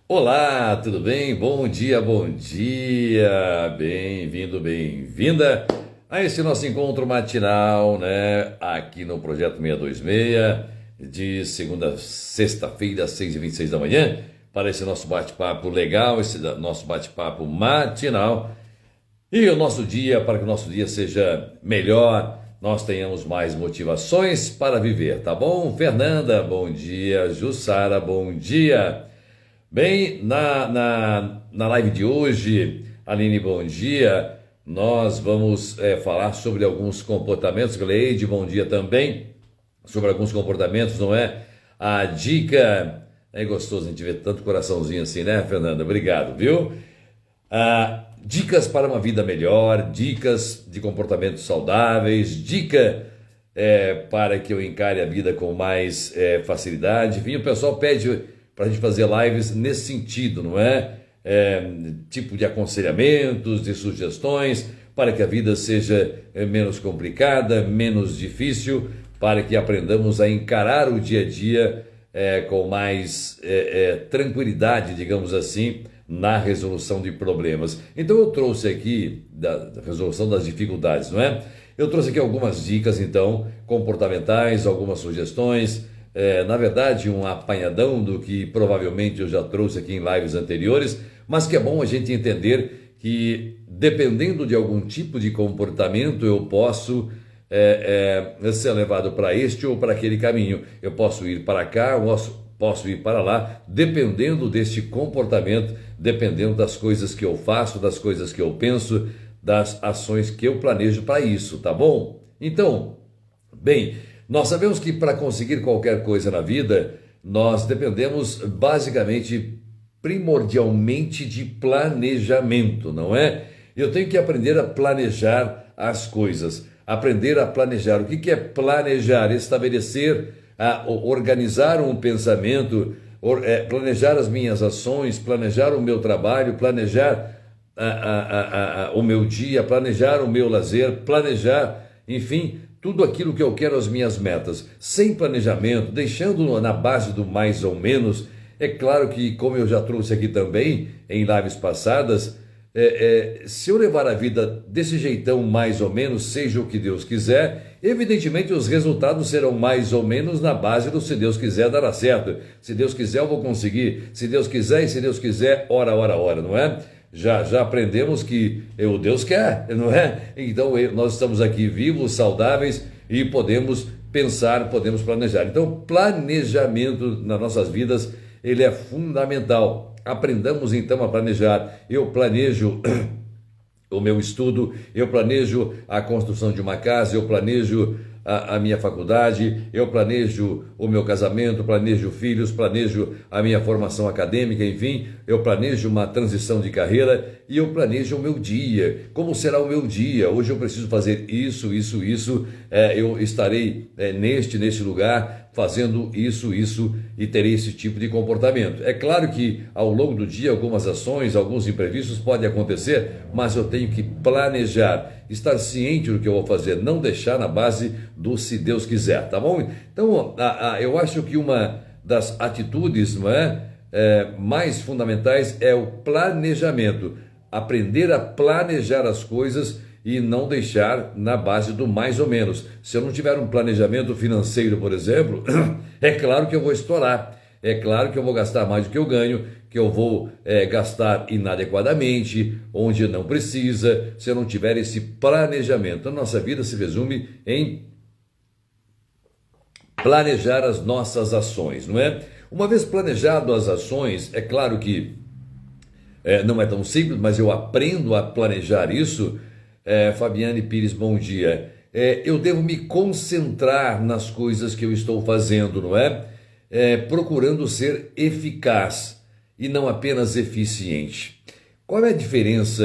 Olá, tudo bem? Bom dia, bom dia. Bem-vindo, bem-vinda a esse nosso encontro matinal, né? Aqui no Projeto 626, de segunda a sexta-feira, às 6h26 da manhã, para esse nosso bate-papo legal, esse nosso bate-papo matinal. E o nosso dia, para que o nosso dia seja melhor, nós tenhamos mais motivações para viver, tá bom? Fernanda, bom dia. Jussara, bom dia. Bem, na live de hoje, Aline, bom dia. Nós vamos falar sobre alguns comportamentos. Gleide, bom dia também. Sobre alguns comportamentos, não é? A dica. É gostoso a gente ver tanto coraçãozinho assim, né, Fernanda? Obrigado, viu? Dicas para uma vida melhor, dicas de comportamentos saudáveis, dica para que eu encare a vida com mais facilidade. Enfim, o pessoal pede para a gente fazer lives nesse sentido, não é? Tipo de aconselhamentos, de sugestões, para que a vida seja menos complicada, menos difícil, para que aprendamos a encarar o dia a dia com mais tranquilidade, digamos assim, na resolução de problemas. Então eu trouxe aqui da resolução das dificuldades, não é? Eu trouxe aqui algumas dicas, então, comportamentais, algumas sugestões, na verdade, um apanhadão do que provavelmente eu já trouxe aqui em lives anteriores, mas que é bom a gente entender que, dependendo de algum tipo de comportamento, eu posso ser levado para este ou para aquele caminho. Eu posso ir para cá, posso ir para lá, dependendo deste comportamento, dependendo das coisas que eu faço, das coisas que eu penso, das ações que eu planejo para isso, tá bom? Então, bem, nós sabemos que para conseguir qualquer coisa na vida, nós dependemos basicamente, primordialmente de planejamento, não é? Eu tenho que aprender a planejar as coisas, aprender a planejar. O que é planejar? Estabelecer, organizar um pensamento, planejar as minhas ações, planejar o meu trabalho, planejar o meu dia, planejar o meu lazer, planejar, enfim, tudo aquilo que eu quero, as minhas metas. Sem planejamento, deixando na base do mais ou menos, é claro que, como eu já trouxe aqui também, em lives passadas, se eu levar a vida desse jeitão mais ou menos, seja o que Deus quiser, evidentemente os resultados serão mais ou menos na base do se Deus quiser dará certo. Se Deus quiser eu vou conseguir, se Deus quiser e se Deus quiser, ora, não é? Já aprendemos que o Deus quer, não é? Então nós estamos aqui vivos, saudáveis e podemos pensar, podemos planejar. Então planejamento nas nossas vidas, ele é fundamental. Aprendamos então a planejar. Eu planejo o meu estudo, eu planejo a construção de uma casa, eu planejo a minha faculdade, eu planejo o meu casamento, planejo filhos, planejo a minha formação acadêmica, enfim, eu planejo uma transição de carreira e eu planejo o meu dia. Como será o meu dia? Hoje eu preciso fazer isso, eu estarei neste lugar fazendo isso e terei esse tipo de comportamento. É claro que ao longo do dia algumas ações, alguns imprevistos podem acontecer, mas eu tenho que planejar, estar ciente do que eu vou fazer, não deixar na base do se Deus quiser, tá bom? Então, eu acho que uma das atitudes, não mais fundamentais é o planejamento. Aprender a planejar as coisas e não deixar na base do mais ou menos. Se eu não tiver um planejamento financeiro, por exemplo, é claro que eu vou estourar. É claro que eu vou gastar mais do que eu ganho, que eu vou gastar inadequadamente, onde não precisa, se eu não tiver esse planejamento. A nossa vida se resume em planejar as nossas ações, não é? Uma vez planejado as ações, é claro que não é tão simples, mas eu aprendo a planejar isso. Fabiane Pires, bom dia. Eu devo me concentrar nas coisas que eu estou fazendo, não é? Procurando ser eficaz e não apenas eficiente. Qual é a diferença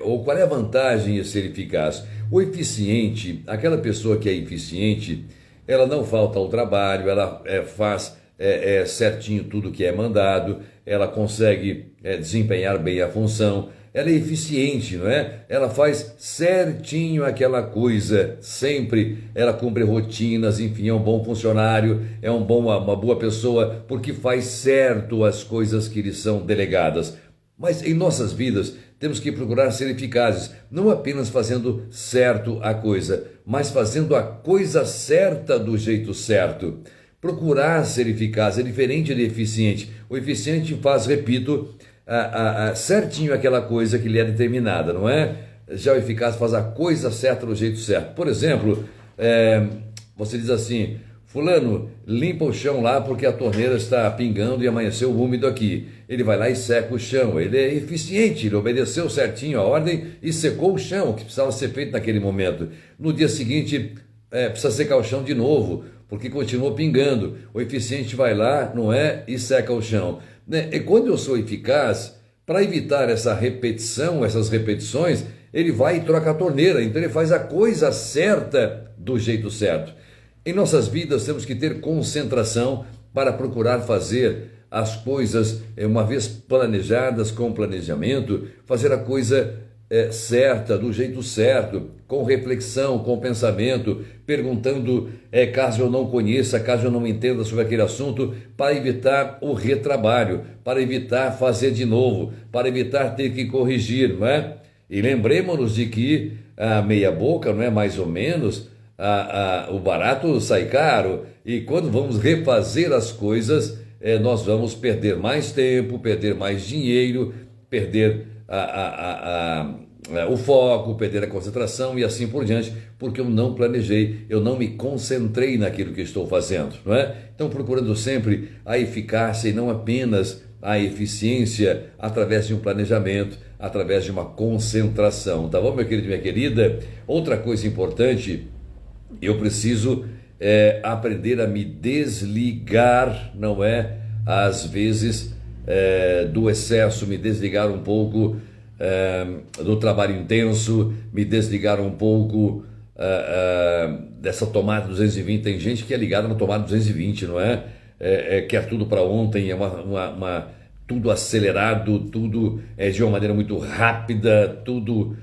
ou qual é a vantagem em ser eficaz? O eficiente, aquela pessoa que é eficiente, ela não falta ao trabalho, ela faz certinho tudo que é mandado, ela consegue desempenhar bem a função, ela é eficiente, não é? Ela faz certinho aquela coisa, sempre ela cumpre rotinas, enfim, é um bom funcionário, uma boa pessoa, porque faz certo as coisas que lhe são delegadas. Mas em nossas vidas temos que procurar ser eficazes, não apenas fazendo certo a coisa, mas fazendo a coisa certa do jeito certo. Procurar ser eficaz é diferente de eficiente. O eficiente faz, repito, certinho aquela coisa que lhe é determinada, não é? Já o eficaz faz a coisa certa do jeito certo. Por exemplo, você diz assim: fulano, limpa o chão lá porque a torneira está pingando e amanheceu úmido aqui. Ele vai lá e seca o chão. Ele é eficiente, ele obedeceu certinho a ordem e secou o chão, que precisava ser feito naquele momento. No dia seguinte, precisa secar o chão de novo, porque continuou pingando. O eficiente vai lá, não é? E seca o chão. E quando eu sou eficaz, para evitar essa repetição, essas repetições, ele vai e troca a torneira. Então ele faz a coisa certa do jeito certo. Em nossas vidas temos que ter concentração para procurar fazer as coisas, uma vez planejadas, com planejamento, fazer a coisa certa, do jeito certo, com reflexão, com pensamento, perguntando caso eu não conheça, caso eu não entenda sobre aquele assunto, para evitar o retrabalho, para evitar fazer de novo, para evitar ter que corrigir, não é? E lembremos-nos de que a meia boca, não é, mais ou menos, o barato sai caro, e quando vamos refazer as coisas, nós vamos perder mais tempo, perder mais dinheiro, perder o foco, perder a concentração e assim por diante, porque eu não planejei, eu não me concentrei naquilo que estou fazendo, não é? Então, procurando sempre a eficácia e não apenas a eficiência através de um planejamento, através de uma concentração, tá bom, meu querido e minha querida? Outra coisa importante, eu preciso aprender a me desligar, não é? Às vezes do excesso, me desligar um pouco do trabalho intenso, me desligar um pouco dessa tomada 220. Tem gente que é ligada na tomada 220, não é? Quer tudo para ontem, tudo acelerado, tudo de uma maneira muito rápida, tudo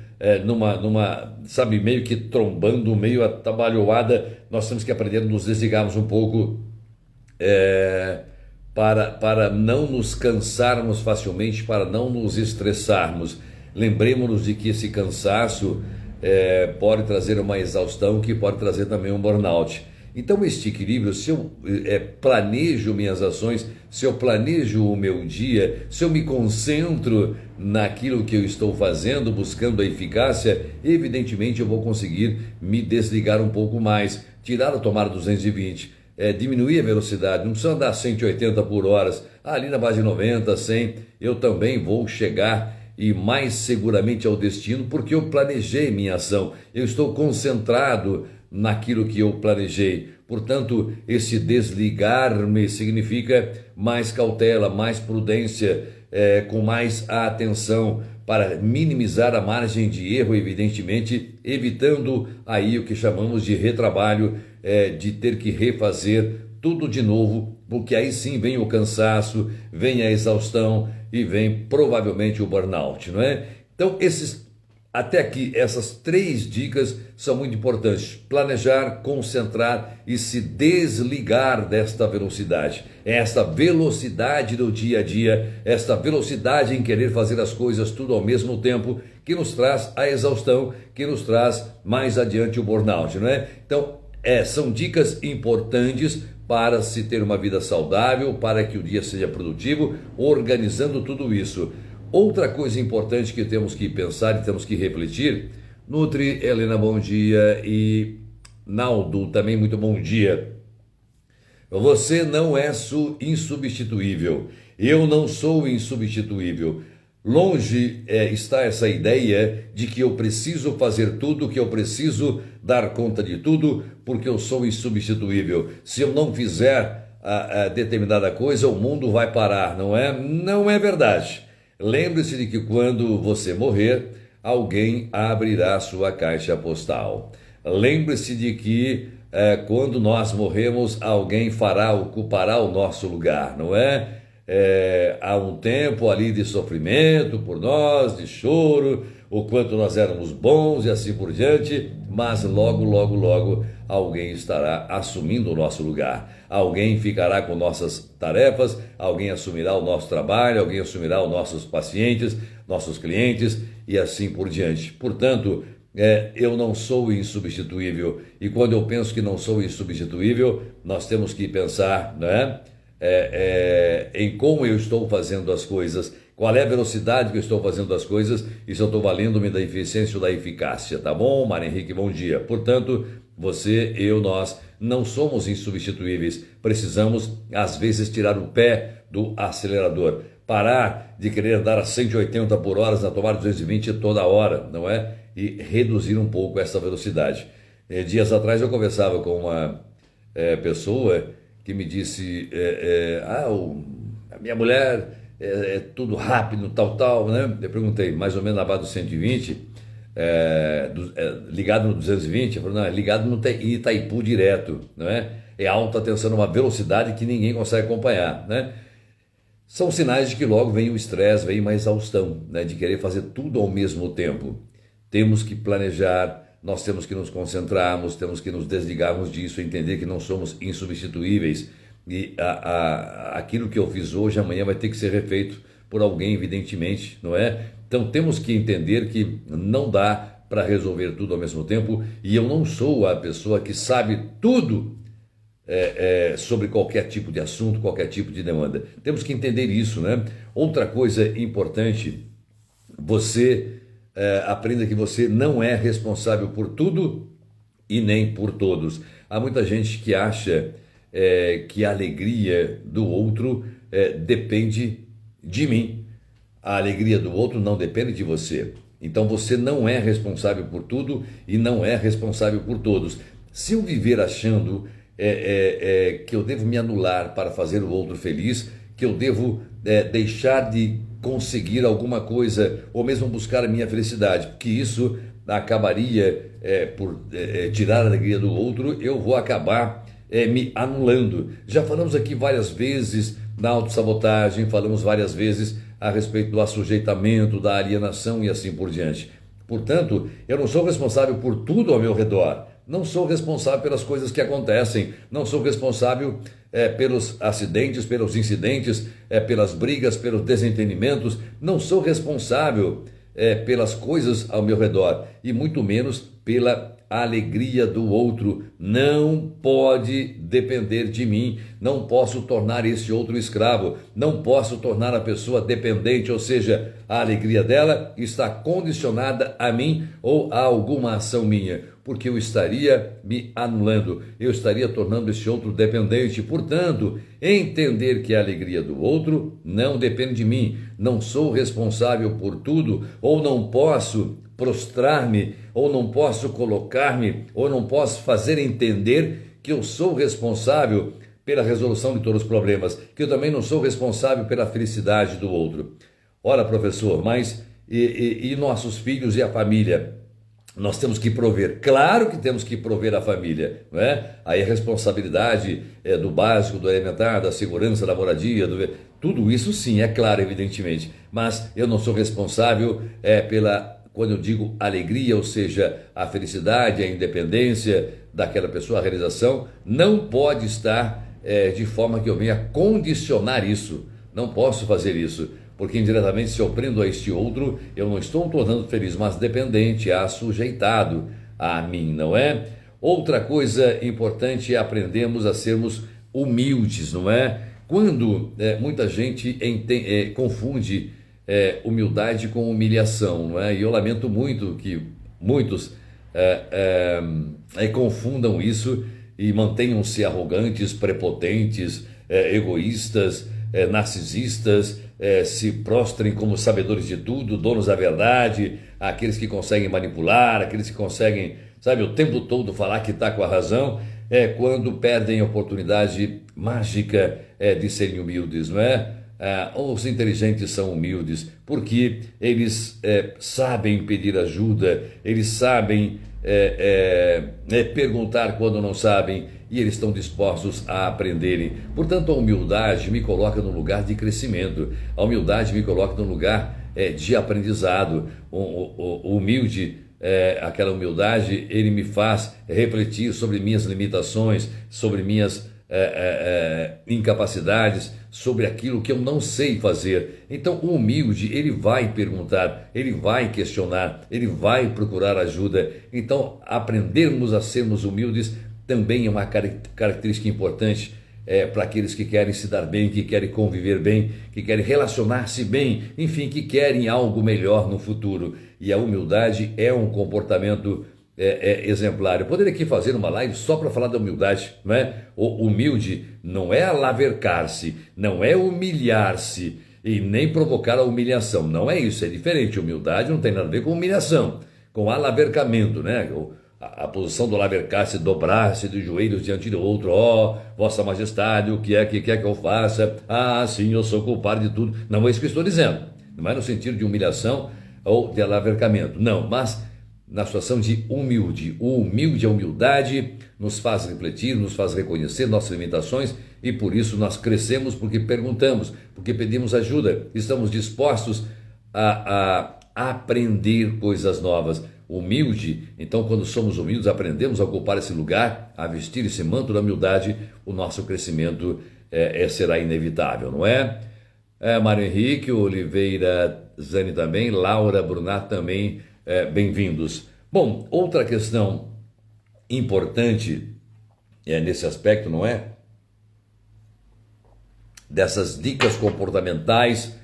sabe, meio que trombando, meio atabalhoada. Nós temos que aprender a nos desligarmos um pouco para não nos cansarmos facilmente, para não nos estressarmos. Lembremos-nos de que esse cansaço pode trazer uma exaustão, que pode trazer também um burnout. Então, este equilíbrio, se eu planejo minhas ações, se eu planejo o meu dia, se eu me concentro naquilo que eu estou fazendo, buscando a eficácia, evidentemente eu vou conseguir me desligar um pouco mais, tirar a tomada 220, diminuir a velocidade, não precisa andar 180 por hora, ali na base de 90, 100, eu também vou chegar e mais seguramente ao destino, porque eu planejei minha ação, eu estou concentrado naquilo que eu planejei. Portanto, esse desligar-me significa mais cautela, mais prudência, com mais atenção, para minimizar a margem de erro, evidentemente, evitando aí o que chamamos de retrabalho, de ter que refazer tudo de novo, porque aí sim vem o cansaço, vem a exaustão e vem provavelmente o burnout, não é? Então, até aqui, essas 3 dicas são muito importantes. Planejar, concentrar e se desligar desta velocidade. Esta velocidade do dia a dia, esta velocidade em querer fazer as coisas tudo ao mesmo tempo, que nos traz a exaustão, que nos traz mais adiante o burnout, não é? Então, são dicas importantes para se ter uma vida saudável, para que o dia seja produtivo, organizando tudo isso. Outra coisa importante que temos que pensar e temos que refletir, Nutri, Helena, bom dia, e Naldo, também muito bom dia. Você não é insubstituível, eu não sou insubstituível. Longe está essa ideia de que eu preciso fazer tudo, que eu preciso dar conta de tudo, porque eu sou insubstituível. Se eu não fizer a determinada coisa, o mundo vai parar, não é? Não é verdade. Lembre-se de que quando você morrer, alguém abrirá sua caixa postal. Lembre-se de que quando nós morremos, alguém ocupará o nosso lugar, não é? há um tempo ali de sofrimento por nós, de choro, o quanto nós éramos bons e assim por diante, mas logo, logo, logo alguém estará assumindo o nosso lugar. Alguém ficará com nossas tarefas, alguém assumirá o nosso trabalho, alguém assumirá os nossos pacientes, nossos clientes e assim por diante. Portanto, eu não sou insubstituível, e quando eu penso que não sou insubstituível, nós temos que pensar, né, em como eu estou fazendo as coisas, qual é a velocidade que eu estou fazendo as coisas e se eu estou valendo-me da eficiência ou da eficácia, tá bom? Mário Henrique, bom dia. Portanto, você, eu, nós não somos insubstituíveis, precisamos às vezes tirar o pé do acelerador, parar de querer dar a 180 por hora na tomada 220 toda hora, não é? E reduzir um pouco essa velocidade. Dias atrás eu conversava com uma pessoa que me disse, a minha mulher é tudo rápido, tal, né? Eu perguntei, mais ou menos na base do 120, ligado no 220, eu falei, não, é ligado no Itaipu direto, não é? É alta tensão, uma velocidade que ninguém consegue acompanhar, né? São sinais de que logo vem o estresse, vem uma exaustão, né? De querer fazer tudo ao mesmo tempo. Temos que planejar, nós temos que nos concentrarmos, temos que nos desligarmos disso, entender que não somos insubstituíveis. E aquilo que eu fiz hoje, amanhã vai ter que ser refeito por alguém, evidentemente, não é? Então temos que entender que não dá para resolver tudo ao mesmo tempo, e eu não sou a pessoa que sabe tudo sobre qualquer tipo de assunto, qualquer tipo de demanda. Temos que entender isso, né? Outra coisa importante, você aprenda que você não é responsável por tudo e nem por todos. Há muita gente que acha que a alegria do outro depende de mim. A alegria do outro não depende de você. Então você não é responsável por tudo e não é responsável por todos. Se eu viver achando que eu devo me anular para fazer o outro feliz, que eu devo deixar de conseguir alguma coisa ou mesmo buscar a minha felicidade, porque isso acabaria por tirar a alegria do outro, eu vou acabar me anulando. Já falamos aqui várias vezes na autossabotagem, falamos várias vezes a respeito do assujeitamento, da alienação e assim por diante. Portanto, eu não sou responsável por tudo ao meu redor, não sou responsável pelas coisas que acontecem, não sou responsável pelos acidentes, pelos incidentes, pelas brigas, pelos desentendimentos, não sou responsável pelas coisas ao meu redor e muito menos pela alegria do outro. Não pode depender de mim, não posso tornar esse outro escravo, não posso tornar a pessoa dependente, ou seja, a alegria dela está condicionada a mim ou a alguma ação minha, porque eu estaria me anulando, eu estaria tornando esse outro dependente. Portanto, entender que a alegria do outro não depende de mim, não sou responsável por tudo, ou não posso prostrar-me, ou não posso colocar-me, ou não posso fazer entender que eu sou responsável pela resolução de todos os problemas, que eu também não sou responsável pela felicidade do outro. Ora, professor, mas e nossos filhos e a família? Nós temos que prover, claro que temos que prover a família, não é? Aí a responsabilidade do básico, do elementar, da segurança, da moradia, tudo isso sim, é claro, evidentemente, mas eu não sou responsável quando eu digo alegria, ou seja, a felicidade, a independência daquela pessoa, a realização, não pode estar de forma que eu venha condicionar isso, não posso fazer isso. Porque indiretamente, se eu prendo a este outro, eu não estou tornando feliz, mas dependente, assujeitado a mim, não é? Outra coisa importante é aprendermos a sermos humildes, não é? Quando muita gente confunde humildade com humilhação, não é? E eu lamento muito que muitos confundam isso e mantenham-se arrogantes, prepotentes, egoístas, narcisistas, se prostrem como sabedores de tudo, donos da verdade, aqueles que conseguem manipular, aqueles que conseguem, sabe, o tempo todo falar que está com a razão, quando perdem a oportunidade mágica de serem humildes, não é? Os inteligentes são humildes porque eles sabem pedir ajuda, eles sabem perguntar quando não sabem, e eles estão dispostos a aprenderem. Portanto, a humildade me coloca no lugar de crescimento, a humildade me coloca no lugar de aprendizado. O humilde, aquela humildade, ele me faz refletir sobre minhas limitações, sobre minhas incapacidades, sobre aquilo que eu não sei fazer. Então o humilde, ele vai perguntar, ele vai questionar, ele vai procurar ajuda. Então aprendermos a sermos humildes também é uma característica importante para aqueles que querem se dar bem, que querem conviver bem, que querem relacionar-se bem, enfim, que querem algo melhor no futuro. E a humildade é um comportamento exemplar. Eu poderia aqui fazer uma live só para falar da humildade, não é? O humilde não é alavercar-se, não é humilhar-se e nem provocar a humilhação. Não é isso, é diferente. Humildade não tem nada a ver com humilhação, com alavercamento, né? A posição do alavercar-se, dobrar-se dos joelhos diante do outro. Ó, Vossa Majestade, o que quer que eu faça? Ah, sim, eu sou culpado de tudo. Não é isso que eu estou dizendo. Não é no sentido de humilhação ou de alavercamento. Não, mas na situação de humilde. O humilde, a humildade nos faz refletir, nos faz reconhecer nossas limitações e por isso nós crescemos, porque perguntamos, porque pedimos ajuda, estamos dispostos a aprender coisas novas. Humilde, então quando somos humildes, aprendemos a ocupar esse lugar, a vestir esse manto da humildade, o nosso crescimento será inevitável, não é? Mário Henrique, Oliveira Zani também, Laura Brunat também, bem-vindos. Bom, outra questão importante nesse aspecto, não é? Dessas dicas comportamentais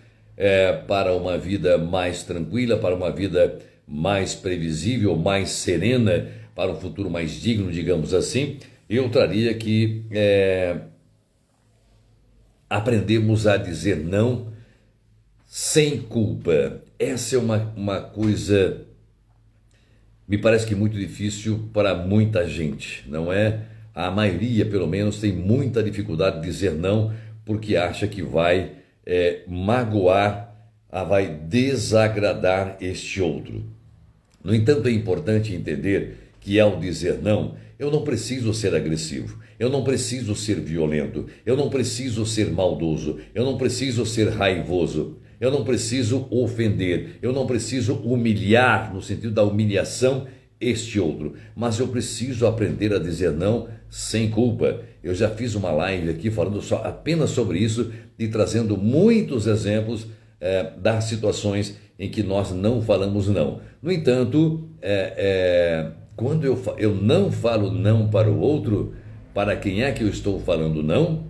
para uma vida mais tranquila, para uma vida mais previsível, mais serena, para um futuro mais digno, digamos assim, eu traria que aprendemos a dizer não sem culpa. Essa é uma coisa, me parece que muito difícil para muita gente, não é? A maioria, pelo menos, tem muita dificuldade de dizer não, porque acha que vai magoar, vai desagradar este outro. No entanto, é importante entender que ao dizer não, eu não preciso ser agressivo, eu não preciso ser violento, eu não preciso ser maldoso, eu não preciso ser raivoso, eu não preciso ofender, eu não preciso humilhar, no sentido da humilhação, este outro, mas eu preciso aprender a dizer não sem culpa. Eu já fiz uma live aqui falando apenas sobre isso e trazendo muitos exemplos das situações em que nós não falamos não. No entanto, quando eu não falo não para o outro, para quem é que eu estou falando não?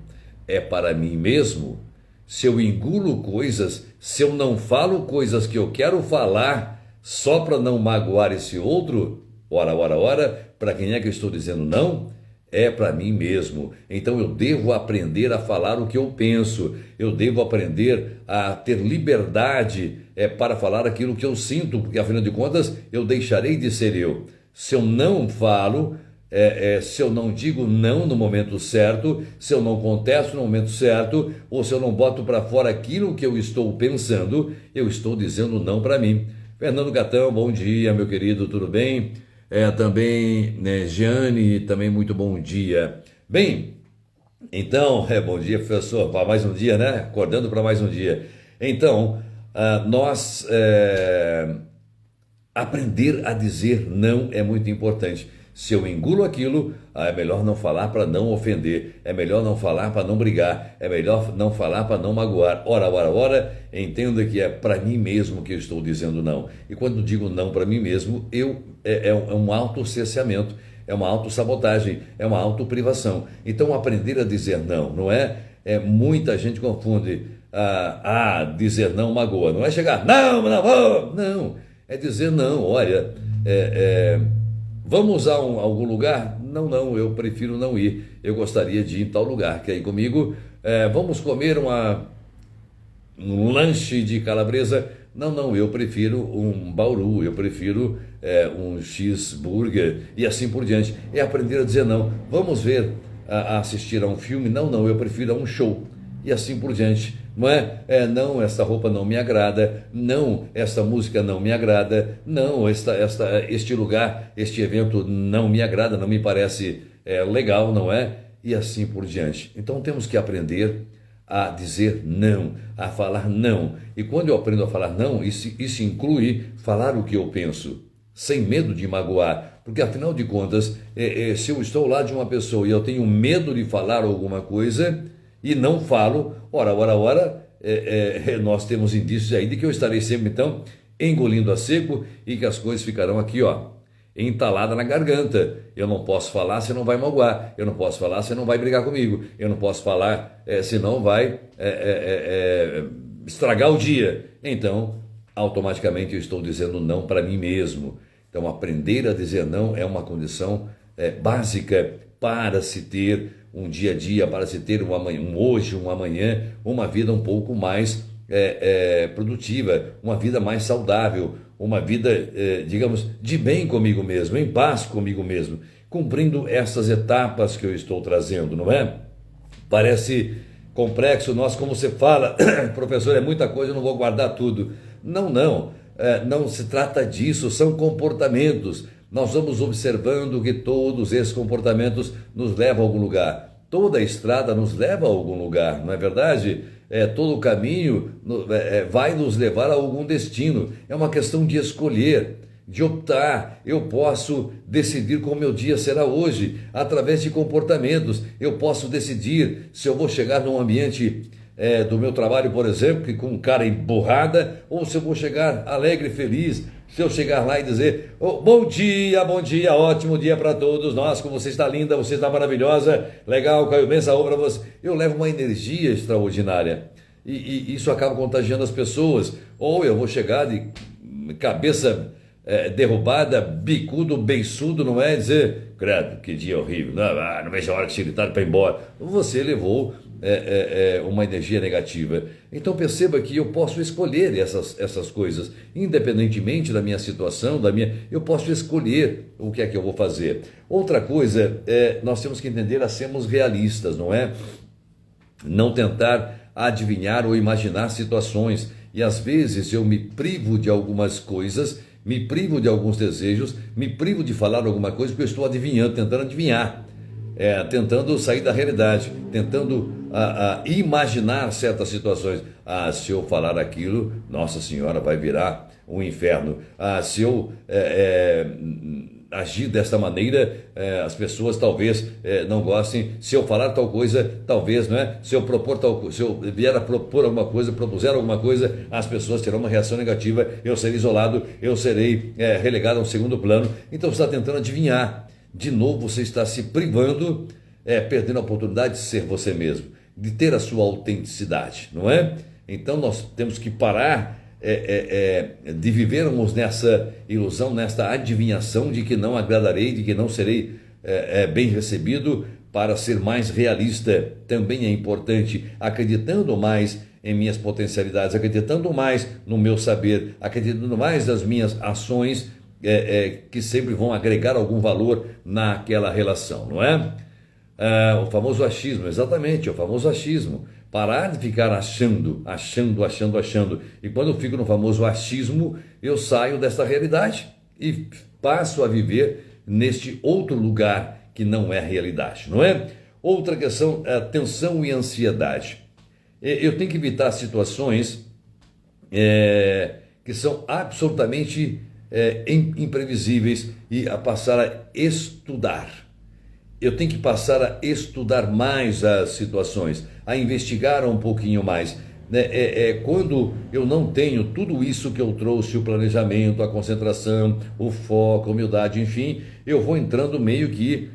É para mim mesmo. Se eu engulo coisas, se eu não falo coisas que eu quero falar só para não magoar esse outro, ora, para quem é que eu estou dizendo não? É para mim mesmo. Então eu devo aprender a falar o que eu penso, eu devo aprender a ter liberdade para falar aquilo que eu sinto, porque afinal de contas eu deixarei de ser eu. Se eu não falo, se eu não digo não no momento certo, se eu não contesto no momento certo, ou se eu não boto para fora aquilo que eu estou pensando, eu estou dizendo não para mim. Fernando Gatão, bom dia, meu querido, tudo bem? Também, né, Giane, também muito bom dia. Bem, então, bom dia, professor, para mais um dia, né? Acordando para mais um dia. Então, nós aprender a dizer não é muito importante. Se eu engulo aquilo, é melhor não falar para não ofender, é melhor não falar para não brigar, é melhor não falar para não magoar. Ora, entenda que é para mim mesmo que eu estou dizendo não. E quando digo não para mim mesmo, é um autocerceamento, é uma autossabotagem, é uma autoprivação. Então aprender a dizer não, não é? Muita gente confunde dizer não magoa, não é chegar, não, é dizer não, olha, vamos a algum lugar? Não, eu prefiro não ir. Eu gostaria de ir em tal lugar. Quer ir comigo? Vamos comer um lanche de calabresa? Não, eu prefiro um bauru, eu prefiro um cheeseburger e assim por diante. É aprender a dizer não. Vamos assistir a um filme? Não, eu prefiro a um show e assim por diante. não é? Não, esta roupa não me agrada, não, esta música não me agrada, não, este lugar, este evento não me agrada, não me parece legal, não é? E assim por diante. Então temos que aprender a dizer não, a falar não. E quando eu aprendo a falar não, isso inclui falar o que eu penso, sem medo de magoar. Porque afinal de contas, se eu estou lá de uma pessoa e eu tenho medo de falar alguma coisa e não falo, ora, nós temos indícios aí de que eu estarei sempre então engolindo a seco e que as coisas ficarão aqui, ó, entalada na garganta. Eu não posso falar, você não vai magoar. Eu não posso falar, você não vai brigar comigo. Eu não posso falar, senão vai estragar o dia. Então, automaticamente eu estou dizendo não para mim mesmo. Então, aprender a dizer não é uma condição básica para se ter um dia a dia, para se ter um hoje, um amanhã, uma vida um pouco mais produtiva, uma vida mais saudável, uma vida, digamos, de bem comigo mesmo, em paz comigo mesmo, cumprindo essas etapas que eu estou trazendo, não é? Parece complexo, como você fala, professor, é muita coisa, eu não vou guardar tudo. Não, não se trata disso, são comportamentos. Nós vamos observando que todos esses comportamentos nos levam a algum lugar. Toda a estrada nos leva a algum lugar, não é verdade? Todo o caminho vai nos levar a algum destino. É uma questão de escolher, de optar. Eu posso decidir como meu dia será hoje, através de comportamentos. Eu posso decidir se eu vou chegar num ambiente do meu trabalho, por exemplo, com cara emburrada, ou se eu vou chegar alegre e feliz. Se eu chegar lá e dizer, bom dia, ótimo dia para todos nós, como você está linda, você está maravilhosa, legal, Caio, bem, saúde para você. Eu levo uma energia extraordinária e isso acaba contagiando as pessoas. Ou eu vou chegar de cabeça derrubada, bicudo, beiçudo, não é? Dizer, credo, que dia horrível, não vejo a hora que se gritar para ir embora. Você levou uma energia negativa. Então perceba que eu posso escolher essas coisas, independentemente da minha situação, eu posso escolher o que é que eu vou fazer. Outra coisa, nós temos que entender a sermos realistas, não é? Não tentar adivinhar ou imaginar situações. E às vezes eu me privo de algumas coisas, me privo de alguns desejos, me privo de falar alguma coisa porque eu estou adivinhando, tentando adivinhar. Tentando sair da realidade, tentando imaginar certas situações. Se eu falar aquilo, Nossa Senhora, vai virar um inferno. Se eu agir desta maneira, as pessoas talvez não gostem. Se eu falar tal coisa, talvez, não é? Se eu vier a propor alguma coisa, propuser alguma coisa, as pessoas terão uma reação negativa, eu serei isolado, eu serei relegado a um segundo plano. Então você está tentando adivinhar. De novo você está se privando, perdendo a oportunidade de ser você mesmo, de ter a sua autenticidade, não é? Então nós temos que parar de vivermos nessa ilusão, nesta adivinhação de que não agradarei, de que não serei bem recebido, para ser mais realista. Também é importante, acreditando mais em minhas potencialidades, acreditando mais no meu saber, acreditando mais nas minhas ações, que sempre vão agregar algum valor naquela relação, não é? O famoso achismo, exatamente, o famoso achismo. Parar de ficar achando. E quando eu fico no famoso achismo, eu saio dessa realidade e passo a viver neste outro lugar que não é realidade, não é? Outra questão, tensão e ansiedade. Eu tenho que evitar situações que são absolutamente imprevisíveis e a passar a estudar. Eu tenho que passar a estudar mais as situações, a investigar um pouquinho mais. Quando eu não tenho tudo isso que eu trouxe, o planejamento, a concentração, o foco, a humildade, enfim, eu vou entrando meio que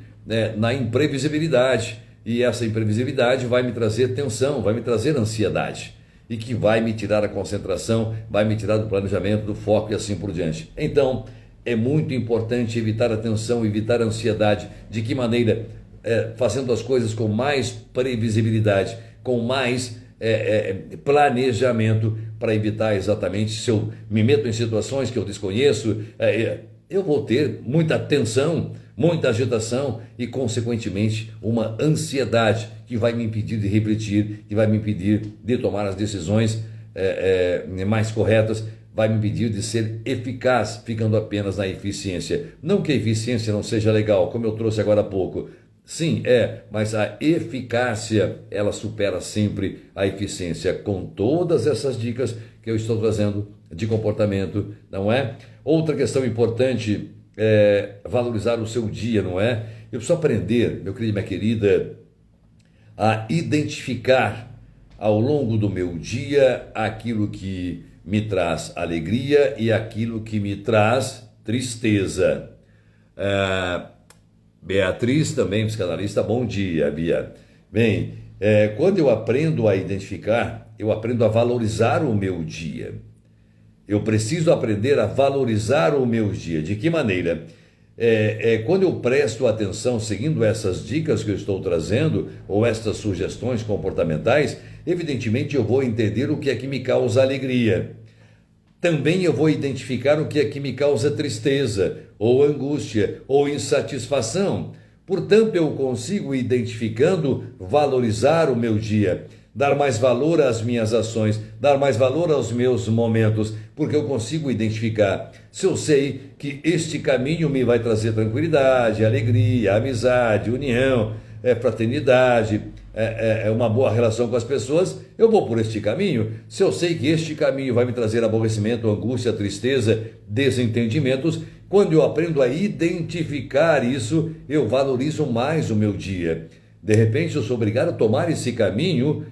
na imprevisibilidade. E essa imprevisibilidade vai me trazer tensão, vai me trazer ansiedade. E que vai me tirar a concentração, vai me tirar do planejamento, do foco e assim por diante. Então, é muito importante evitar a tensão, evitar a ansiedade. De que maneira? Fazendo as coisas com mais previsibilidade, com mais planejamento, para evitar exatamente, se eu me meto em situações que eu desconheço, eu vou ter muita tensão, muita agitação e, consequentemente, uma ansiedade que vai me impedir de refletir, que vai me impedir de tomar as decisões mais corretas, vai me impedir de ser eficaz, ficando apenas na eficiência. Não que a eficiência não seja legal, como eu trouxe agora há pouco. Sim, mas a eficácia, ela supera sempre a eficiência, com todas essas dicas que eu estou trazendo de comportamento, não é? Outra questão importante é valorizar o seu dia, não é? Eu preciso aprender, meu querido e minha querida, a identificar ao longo do meu dia aquilo que me traz alegria e aquilo que me traz tristeza. Beatriz, também psicanalista, bom dia, Bia. Bem, quando eu aprendo a identificar, eu aprendo a valorizar o meu dia. Eu preciso aprender a valorizar o meu dia. De que maneira? Quando eu presto atenção, seguindo essas dicas que eu estou trazendo, ou estas sugestões comportamentais, evidentemente eu vou entender o que é que me causa alegria. Também eu vou identificar o que é que me causa tristeza, ou angústia, ou insatisfação. Portanto, eu consigo, identificando, valorizar o meu dia, dar mais valor às minhas ações, dar mais valor aos meus momentos, porque eu consigo identificar. Se eu sei que este caminho me vai trazer tranquilidade, alegria, amizade, união, fraternidade, uma boa relação com as pessoas, eu vou por este caminho. Se eu sei que este caminho vai me trazer aborrecimento, angústia, tristeza, desentendimentos, quando eu aprendo a identificar isso, eu valorizo mais o meu dia. De repente eu sou obrigado a tomar esse caminho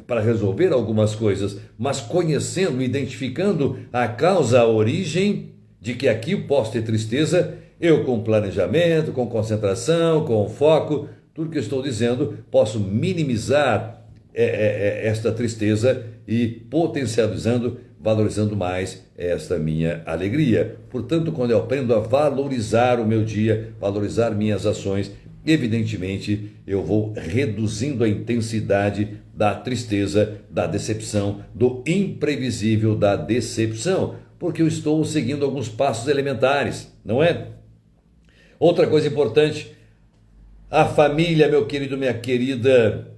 para resolver algumas coisas, mas conhecendo, identificando a causa, a origem de que aqui eu posso ter tristeza, eu com planejamento, com concentração, com foco, tudo que eu estou dizendo, posso minimizar esta tristeza e potencializando, valorizando mais esta minha alegria. Portanto, quando eu aprendo a valorizar o meu dia, valorizar minhas ações, evidentemente eu vou reduzindo a intensidade da tristeza, da decepção, do imprevisível da decepção, porque eu estou seguindo alguns passos elementares, não é? Outra coisa importante, a família, meu querido, minha querida,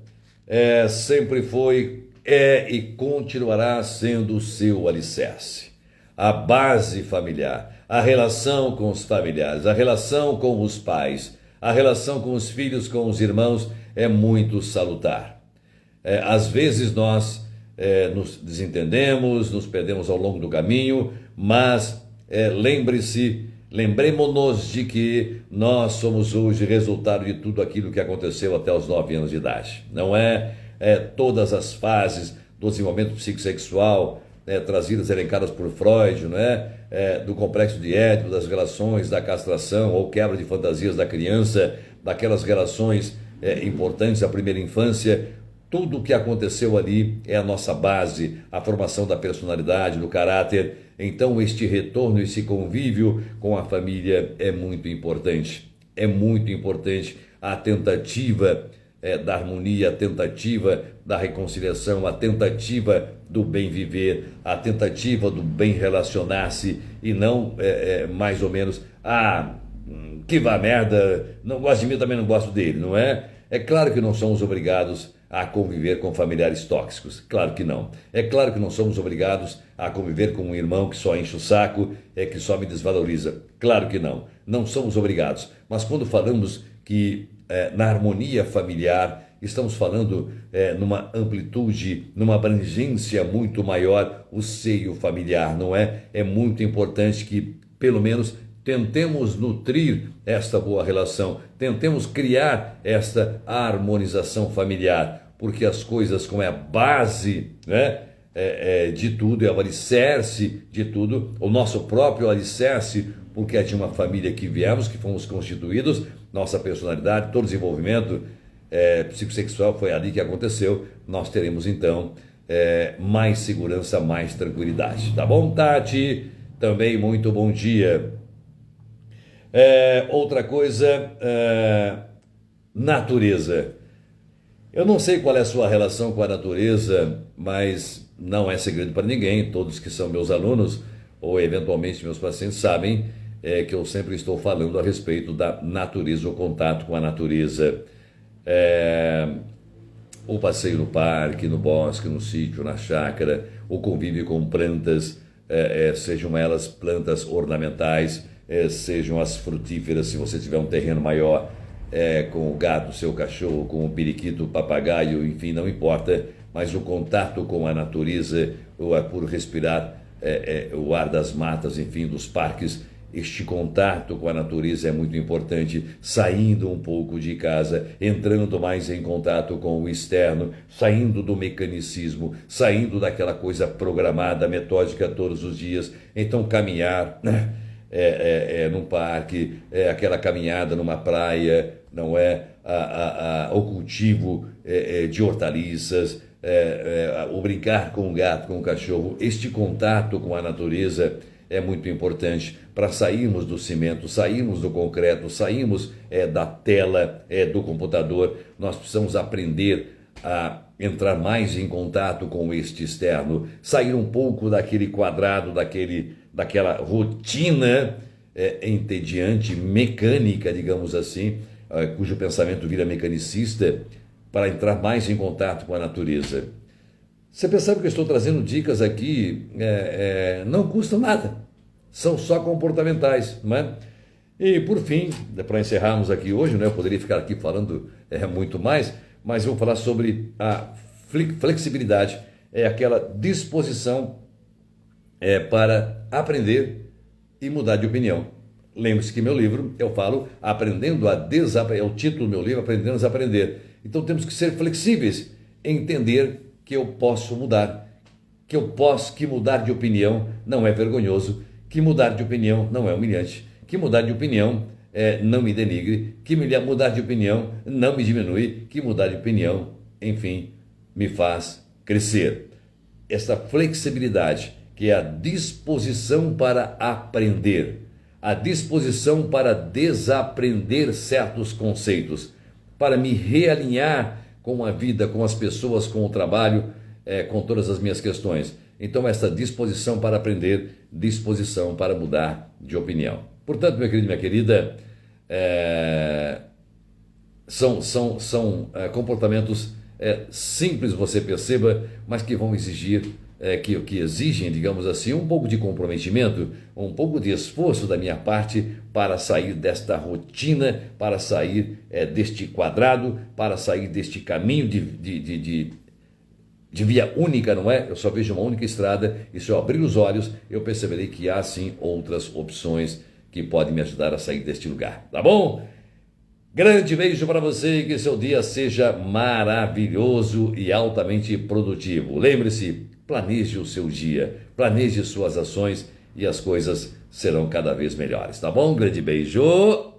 sempre foi, e continuará sendo o seu alicerce. A base familiar, a relação com os familiares, a relação com os pais, a relação com os filhos, com os irmãos é muito salutar. Às vezes nós nos desentendemos, nos perdemos ao longo do caminho, mas lembremos-nos de que nós somos hoje resultado de tudo aquilo que aconteceu até os 9 anos de idade. Não todas as fases do desenvolvimento psicossexual trazidas, elencadas por Freud, não do complexo de Édipo, das relações, da castração ou quebra de fantasias da criança, daquelas relações importantes da primeira infância. Tudo o que aconteceu ali é a nossa base, a formação da personalidade, do caráter. Então, este retorno, esse convívio com a família é muito importante. É muito importante a tentativa da harmonia, a tentativa da reconciliação, a tentativa do bem viver, a tentativa do bem relacionar-se e não mais ou menos, que vá merda, não gosto de mim, também não gosto dele, não é? É claro que não somos obrigados a conviver com familiares tóxicos, claro que não. É claro que não somos obrigados a conviver com um irmão que só enche o saco, que só me desvaloriza, claro que não. Não somos obrigados, mas quando falamos que na harmonia familiar, estamos falando numa amplitude, numa abrangência muito maior, o seio familiar, não é? É muito importante que, pelo menos, tentemos nutrir esta boa relação, tentemos criar esta harmonização familiar, porque as coisas, como é a base, de tudo, é o alicerce de tudo, o nosso próprio alicerce, porque é de uma família que viemos, que fomos constituídos, nossa personalidade, todo desenvolvimento psicossexual foi ali que aconteceu, nós teremos então mais segurança, mais tranquilidade. Tá bom, Tati? Também muito bom dia. Outra coisa, natureza. Eu não sei qual é a sua relação com a natureza, mas não é segredo para ninguém, todos que são meus alunos ou eventualmente meus pacientes sabem que eu sempre estou falando a respeito da natureza, o contato com a natureza. O passeio no parque, no bosque, no sítio, na chácara, o convívio com plantas, sejam elas plantas ornamentais, sejam as frutíferas, se você tiver um terreno maior, com o gato, seu cachorro, com o periquito, o papagaio, enfim, não importa, mas o contato com a natureza, o ar puro, respirar o ar das matas, enfim, dos parques, este contato com a natureza é muito importante, saindo um pouco de casa, entrando mais em contato com o externo, saindo do mecanicismo, saindo daquela coisa programada, metódica todos os dias. Então caminhar, né? Num parque, aquela caminhada numa praia, não é? O cultivo de hortaliças, o brincar com o gato, com o cachorro, este contato com a natureza é muito importante para sairmos do cimento, sairmos do concreto, sairmos da tela do computador. Nós precisamos aprender a entrar mais em contato com este externo, sair um pouco daquele quadrado, daquela rotina entediante, mecânica, digamos assim, cujo pensamento vira mecanicista, para entrar mais em contato com a natureza. Você percebe que eu estou trazendo dicas aqui, não custam nada, são só comportamentais, não é? E por fim, para encerrarmos aqui hoje, né, eu poderia ficar aqui falando muito mais, mas vou falar sobre a flexibilidade, aquela disposição para aprender e mudar de opinião. Lembre-se que meu livro, eu falo Aprendendo a Desaprender, é o título do meu livro, Aprendendo a Desaprender. Então temos que ser flexíveis, entender que eu posso mudar, que mudar de opinião não é vergonhoso, que mudar de opinião não é humilhante, que mudar de opinião não me denigre, que mudar de opinião não me diminui, que mudar de opinião, enfim, me faz crescer. Essa flexibilidade, que é a disposição para aprender, a disposição para desaprender certos conceitos, para me realinhar com a vida, com as pessoas, com o trabalho, com todas as minhas questões. Então, essa disposição para aprender, disposição para mudar de opinião. Portanto, meu querido e minha querida, são comportamentos simples, você perceba, mas que vão exigir, que exigem, digamos assim, um pouco de comprometimento, um pouco de esforço da minha parte para sair desta rotina, para sair deste quadrado, para sair deste caminho de via única, não é? Eu só vejo uma única estrada e se eu abrir os olhos, eu perceberei que há sim outras opções que podem me ajudar a sair deste lugar, tá bom? Grande beijo para você e que seu dia seja maravilhoso e altamente produtivo. Lembre-se, planeje o seu dia, planeje suas ações e as coisas serão cada vez melhores, tá bom? Grande beijo!